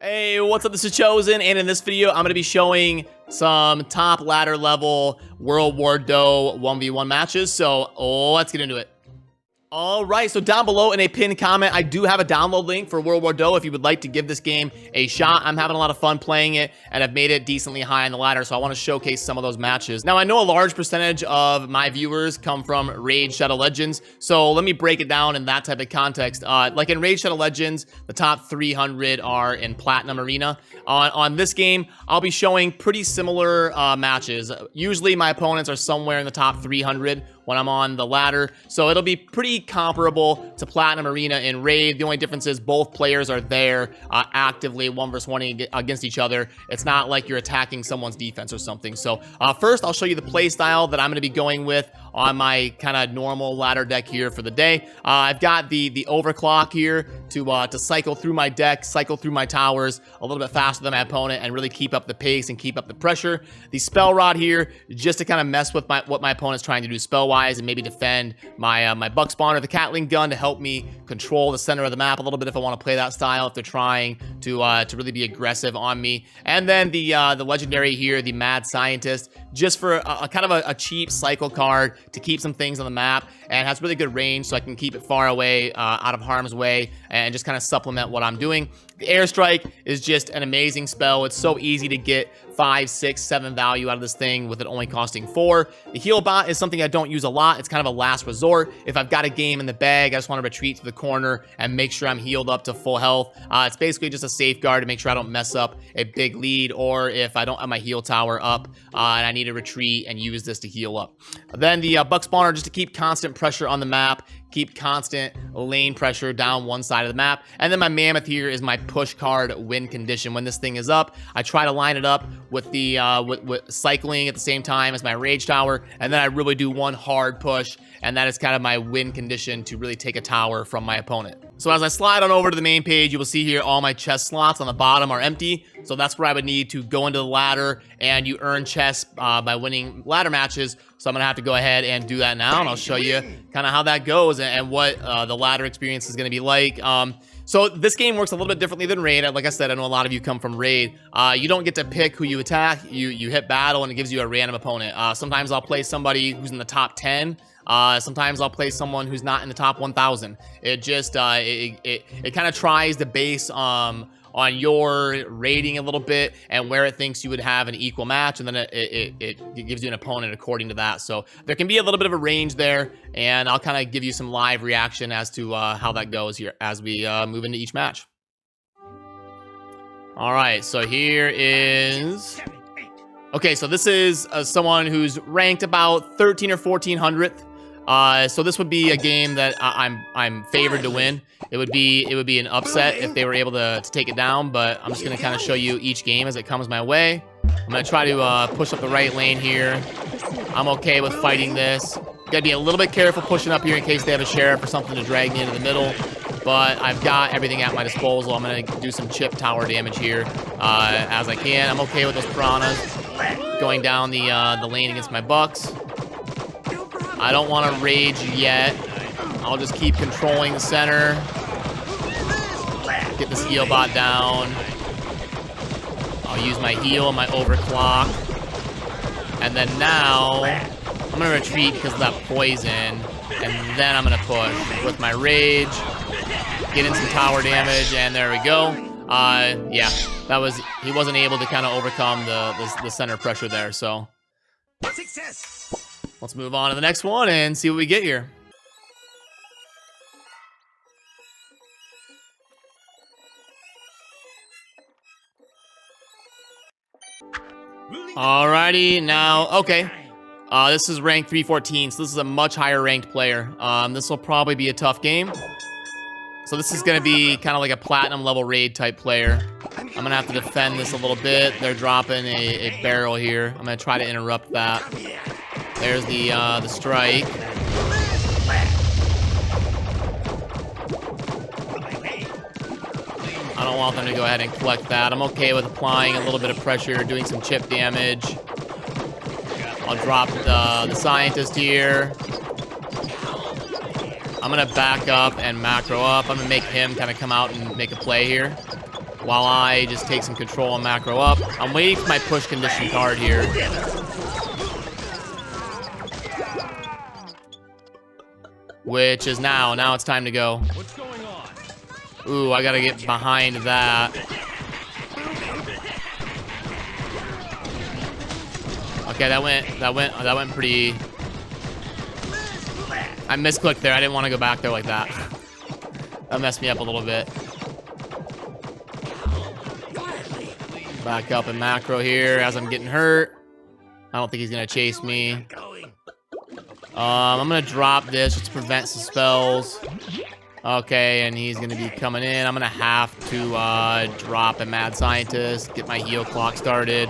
Hey, what's up? This is ChoseN, and in this video, I'm going to be showing some top ladder level World War DOH 1v1 matches, so let's get into it. Alright, so down below in a pinned comment, I do have a download link for World War DOH if you would like to give this game a shot. I'm having a lot of fun playing it, and I've made it decently high on the ladder, so I want to showcase some of those matches. Now, I know a large percentage of my viewers come from Raid Shadow Legends, so let me break it down in that type of context. Like in Raid Shadow Legends, the top 300 are in Platinum Arena. On this game, I'll be showing pretty similar matches. Usually, my opponents are somewhere in the top 300 when I'm on the ladder, so it'll be pretty comparable to Platinum Arena in Raid. The only difference is both players are there actively 1 versus 1 against each other. It's not like you're attacking someone's defense or something. So first, I'll show you the play style that I'm going to be going with on my kind of normal ladder deck here for the day. I've got the overclock here to cycle through my deck, cycle through my towers a little bit faster than my opponent and really keep up the pace and keep up the pressure. The spell rod here just to kind of mess with what my opponent's trying to do spell-wise and maybe defend my buck spawner. The Catling gun to help me control the center of the map a little bit if I want to play that style, if they're trying to really be aggressive on me. And then the legendary here, the Mad Scientist, just for a kind of a cheap cycle card to keep some things on the map, and has really good range, so I can keep it far away, out of harm's way, and just kind of supplement what I'm doing. The Airstrike is just an amazing spell. It's so easy to get 5, 6, 7 value out of this thing with it only costing 4. The Heal Bot is something I don't use a lot. It's kind of a last resort. If I've got a game in the bag, I just want to retreat to the corner and make sure I'm healed up to full health. It's basically just a safeguard to make sure I don't mess up a big lead, or if I don't have my heal tower up and I need to retreat and use this to heal up. Then the Buck Spawner, just to keep constant pressure on the map, keep constant lane pressure down one side of the map. And then my Mammoth here is my push card win condition. When this thing is up, I try to line it up with the with cycling at the same time as my Rage Tower, and then I really do one hard push, and that is kind of my win condition to really take a tower from my opponent. So as I slide on over to the main page, you will see here all my chest slots on the bottom are empty. So that's where I would need to go into the ladder, and you earn chests by winning ladder matches. So I'm gonna have to go ahead and do that now, and I'll show you kind of how that goes and what the ladder experience is gonna be like. So this game works a little bit differently than Raid. Like I said, I know a lot of you come from Raid. You don't get to pick who you attack. You hit battle, and it gives you a random opponent. Sometimes I'll play somebody who's in the top 10. Sometimes I'll play someone who's not in the top 1,000. It just it kind of tries to base on your rating a little bit and where it thinks you would have an equal match, and then it gives you an opponent according to that. So there can be a little bit of a range there, and I'll kind of give you some live reaction as to how that goes here as we move into each match. All right, so here is... Okay, so this is someone who's ranked about 13 or 1400th. So this would be a game that I'm favored to win. It would be an upset if they were able to take it down, but I'm just gonna kind of show you each game as it comes my way. I'm gonna try to push up the right lane here. I'm okay with fighting this. Gotta be a little bit careful pushing up here in case they have a sheriff or something to drag me into the middle. But I've got everything at my disposal. I'm gonna do some chip tower damage here as I can. I'm okay with those piranhas going down the lane against my bucks. I don't want to rage yet. I'll just keep controlling the center. Get this heal bot down. I'll use my heal and my overclock. And then now, I'm going to retreat because of that poison. And then I'm going to push with my rage. Get in some tower damage, and there we go. Yeah, he wasn't able to kind of overcome the center pressure there, so. Success! Let's move on to the next one and see what we get here. Alrighty, now, okay. This is rank 314, so this is a much higher ranked player. This will probably be a tough game. So this is gonna be kind of like a platinum level raid type player. I'm gonna have to defend this a little bit. They're dropping a barrel here. I'm gonna try to interrupt that. There's the strike. I don't want them to go ahead and collect that. I'm okay with applying a little bit of pressure, doing some chip damage. I'll drop the scientist here. I'm gonna back up and macro up. I'm gonna make him kind of come out and make a play here. while I just take some control and macro up. I'm waiting for my push condition card here. Which is now. Now it's time to go. What's going on? Ooh, I gotta get behind that. Okay, that went pretty... I misclicked there. I didn't want to go back there like that. That messed me up a little bit. Back up in macro here as I'm getting hurt. I don't think he's gonna chase me. I'm gonna drop this just to prevent some spells. Okay, and he's gonna be coming in. I'm gonna have to drop a mad scientist, get my heal clock started.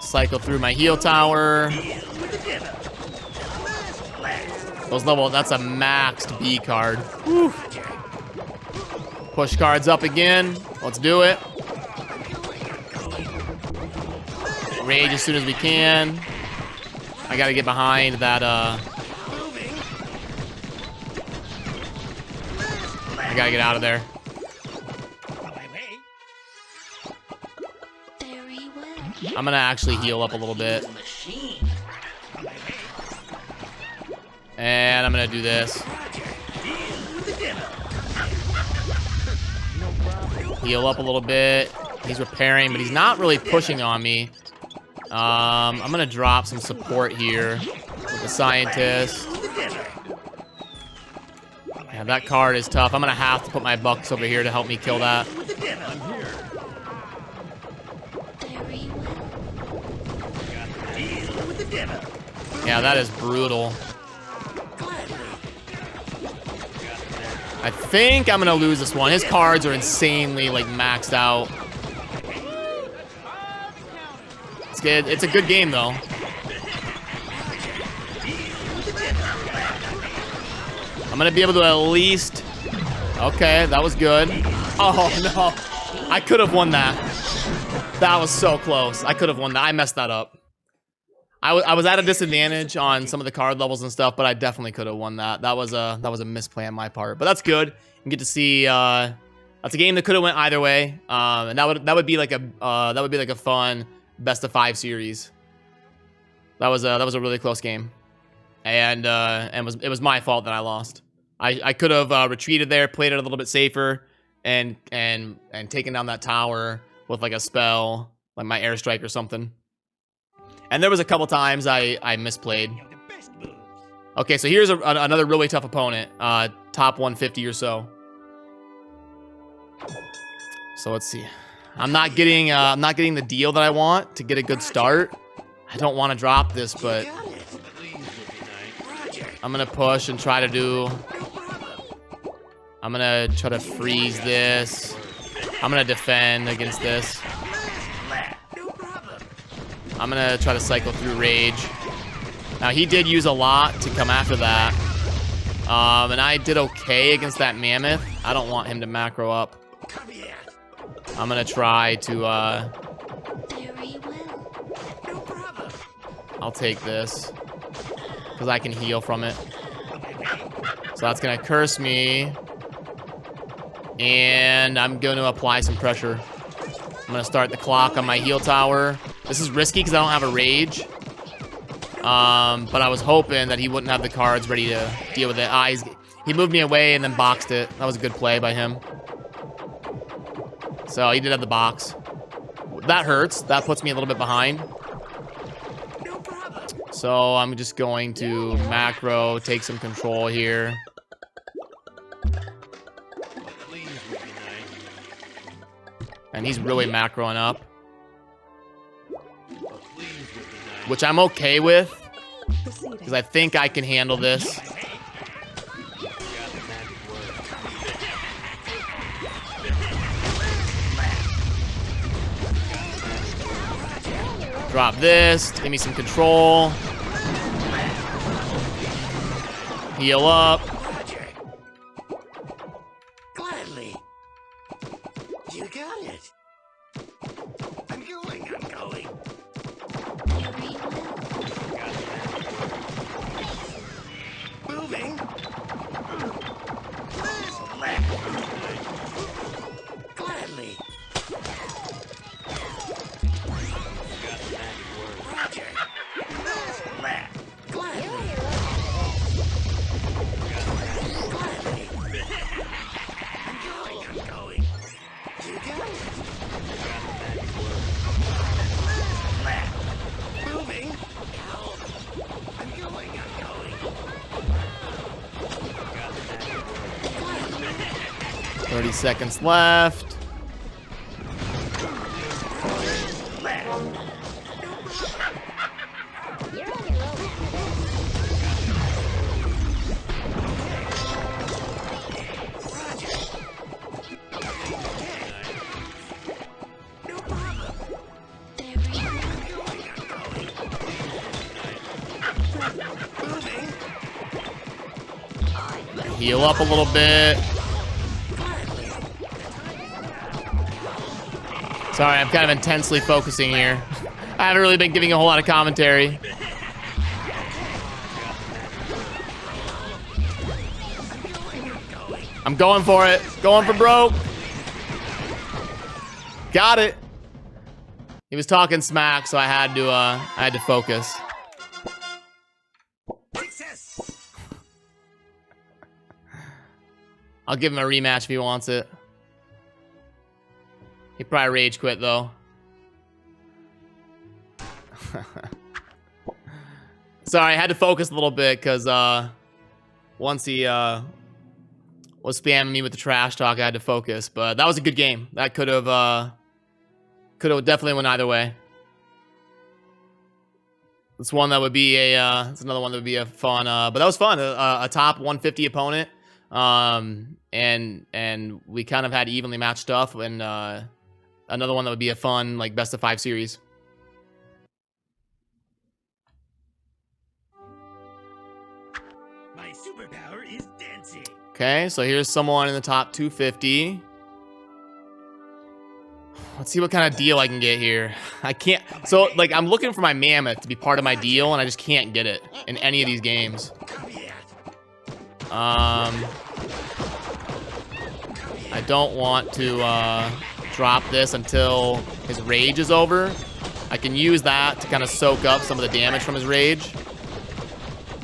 Cycle through my heal tower. Those level, that's a maxed B card. Whew. Push cards up again. Let's do it. Rage as soon as we can. I gotta get behind that, I gotta get out of there. I'm gonna actually heal up a little bit. And I'm gonna do this. Heal up a little bit. He's repairing, but he's not really pushing on me. I'm gonna drop some support here with the scientist. Yeah, that card is tough. I'm gonna have to put my bucks over here to help me kill that. Yeah, that is brutal. I think I'm gonna lose this one. His cards are insanely, like, maxed out. It's good. It's a good game, though. I'm gonna be able to at least... Okay, that was good. Oh, no. I could have won that. That was so close. I could have won that. I messed that up. I was at a disadvantage on some of the card levels and stuff, but I definitely could have won that. That was a misplay on my part, but that's good. You get to see that's a game that could have went either way, and that would be like a fun best of 5 series. That was a really close game, and it was my fault that I lost. I could have retreated there, played it a little bit safer, and taken down that tower with like a spell, like my airstrike or something. And there was a couple times I misplayed. Okay, so here's another really tough opponent. Top 150 or so. So let's see. I'm not getting the deal that I want to get a good start. I don't want to drop this, but I'm gonna push and try to do. I'm gonna try to freeze this. I'm gonna defend against this. I'm gonna try to cycle through Rage. Now, he did use a lot to come after that. And I did okay against that Mammoth. I don't want him to macro up. I'm gonna try to, I'll take this. Because I can heal from it. So that's gonna curse me. And I'm gonna apply some pressure. I'm gonna start the clock on my heal tower. This is risky because I don't have a Rage. But I was hoping that he wouldn't have the cards ready to deal with it. He moved me away and then boxed it. That was a good play by him. So he did have the box. That hurts. That puts me a little bit behind. So I'm just going to macro, take some control here. And he's really macroing up. Which I'm okay with, because I think I can handle this. Drop this, give me some control. Heal up. Gladly. You got it. I'm going. Moving. Gladly. Roger. Gladly. I'm going. You got it. Moving. I'm going. 30 seconds left. Heal up a little bit. Sorry, I'm kind of intensely focusing here. I haven't really been giving a whole lot of commentary. I'm going for it. Going for broke. Got it. He was talking smack, so I had to focus. I'll give him a rematch if he wants it. He probably rage quit though. Sorry, I had to focus a little bit because once he was spamming me with the trash talk, I had to focus. But that was a good game. That could have definitely went either way. It's one that would be a it's another one that would be a fun. But that was fun. A top 150 opponent. And we kind of had evenly matched stuff, and another one that would be a fun like best of 5 series. My superpower is dancing. Okay, so here's someone in the top 250. Let's see what kind of deal I can get here. I can't. So like I'm looking for my mammoth to be part of my deal, and I just can't get it in any of these games. I don't want to drop this until his rage is over. I can use that to kind of soak up some of the damage from his rage.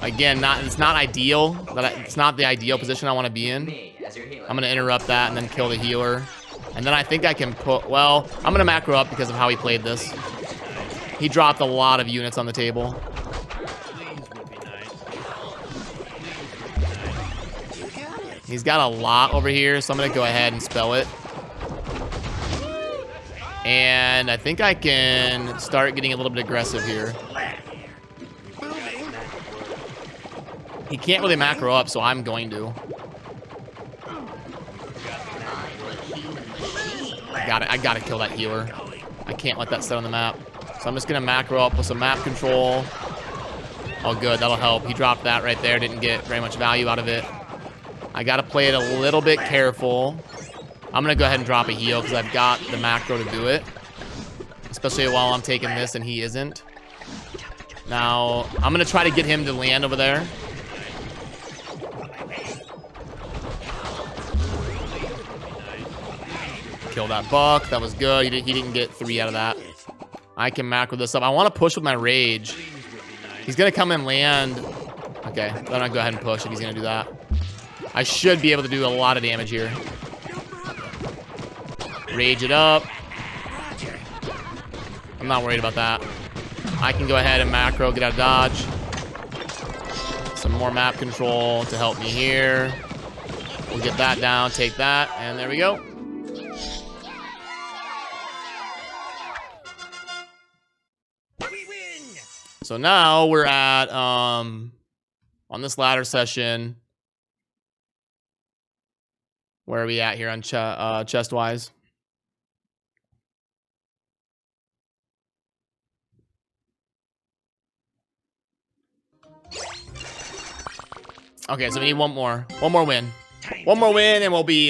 Again, it's not ideal. It's not the ideal position I want to be in. I'm going to interrupt that and then kill the healer. And then I think I can put... Well, I'm going to macro up because of how he played this. He dropped a lot of units on the table. He's got a lot over here, so I'm going to go ahead and spell it. And I think I can start getting a little bit aggressive here. He can't really macro up, so I'm going to. I gotta kill that healer. I can't let that sit on the map. So I'm just going to macro up with some map control. Oh, good. That'll help. He dropped that right there. Didn't get very much value out of it. I gotta play it a little bit careful. I'm gonna go ahead and drop a heal because I've got the macro to do it. Especially while I'm taking this and he isn't. Now, I'm gonna try to get him to land over there. Kill that buck. That was good. He didn't get 3 out of that. I can macro this up. I want to push with my rage. He's gonna come and land. Okay, then I'll go ahead and push if he's gonna do that. I should be able to do a lot of damage here. Rage it up. I'm not worried about that. I can go ahead and macro, get out of dodge. Some more map control to help me here. We'll get that down, take that, and there we go. So now we're at, on this ladder session, where are we at here on chest-wise? Okay, so we need one more win. One more win, and we'll be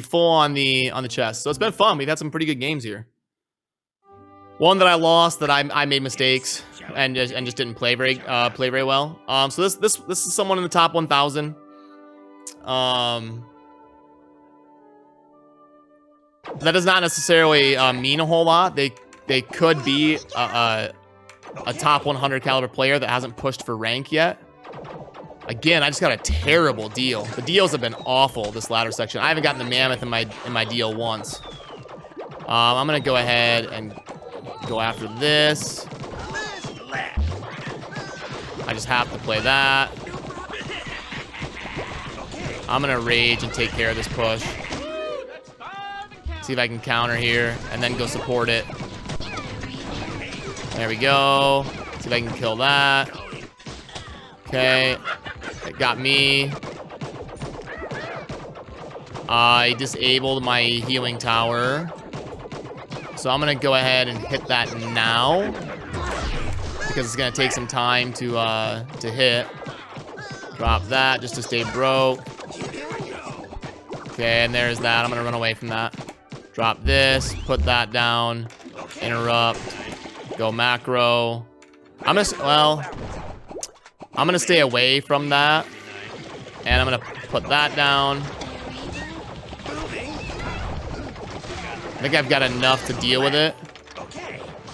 full on the chest. So it's been fun. We've had some pretty good games here. One that I lost that I made mistakes. and just didn't play very well. So this is someone in the top 1,000. That does not necessarily mean a whole lot. They could be a top 100 caliber player that hasn't pushed for rank yet. Again, I just got a terrible deal. The deals have been awful this ladder section. I haven't gotten the mammoth in my deal once. I'm gonna go ahead and go after this. I just have to play that. I'm gonna rage and take care of this push. See if I can counter here and then go support it. There we go. See if I can kill that. Okay. It got me. I disabled my healing tower. So I'm gonna go ahead and hit that now, because it's gonna take some time to hit. Drop that just to stay broke. Okay, and there's that. I'm gonna run away from that. Drop this, put that down, interrupt, go macro. I'm gonna stay away from that, and I'm gonna put that down. I think I've got enough to deal with it.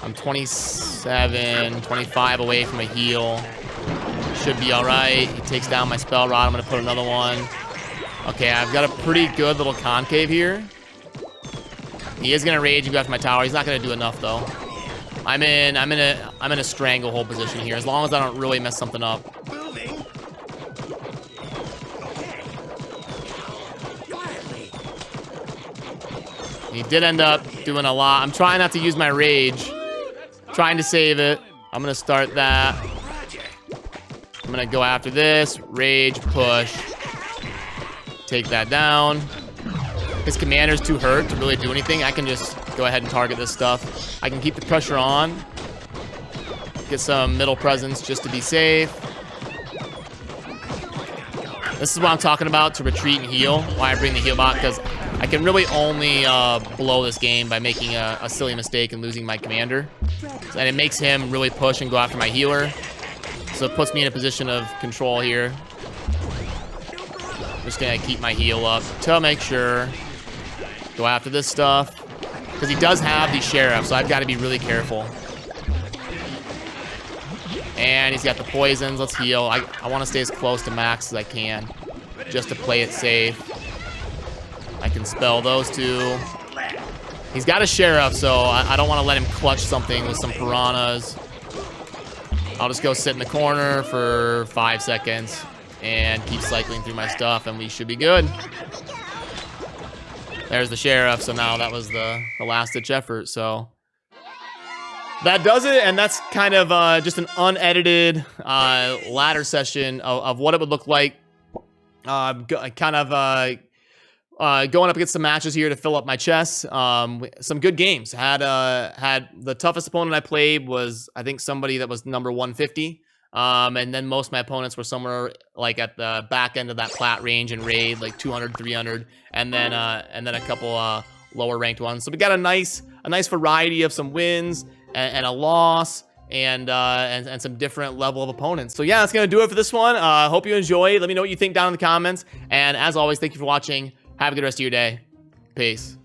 I'm 27, 25 away from a heal. Should be all right. He takes down my spell rod. I'm gonna put another one. Okay, I've got a pretty good little concave here. He is gonna rage and go after my tower. He's not gonna do enough though. I'm in a stranglehold position here, as long as I don't really mess something up. He did end up doing a lot. I'm trying not to use my rage. Trying to save it. I'm gonna start that. I'm gonna go after this. Rage, push. Take that down. His commander's too hurt to really do anything. I can just go ahead and target this stuff. I can keep the pressure on. Get some middle presence just to be safe. This is what I'm talking about, to retreat and heal. Why I bring the heal bot, because I can really only blow this game by making a silly mistake and losing my commander. And it makes him really push and go after my healer. So it puts me in a position of control here. Just gonna keep my heal up to make sure. Go after this stuff. Because he does have the sheriff, so I've got to be really careful. And he's got the poisons. Let's heal. I want to stay as close to max as I can, just to play it safe. I can spell those two. He's got a sheriff, so I don't want to let him clutch something with some piranhas. I'll just go sit in the corner for 5 seconds and keep cycling through my stuff, and we should be good. There's the sheriff, so now that was the last-ditch effort, so that does it, and that's kind of just an unedited ladder session of what it would look like. Going up against some matches here to fill up my chest. Some good games. Had the toughest opponent I played was, I think, somebody that was number 150. And then most of my opponents were somewhere like at the back end of that plat range and raid, like 200, 300, and then a couple lower ranked ones. So we got a nice variety of some wins and a loss and some different level of opponents. So yeah, that's gonna do it for this one. Hope you enjoyed. Let me know what you think down in the comments. And as always, thank you for watching. Have a good rest of your day. Peace.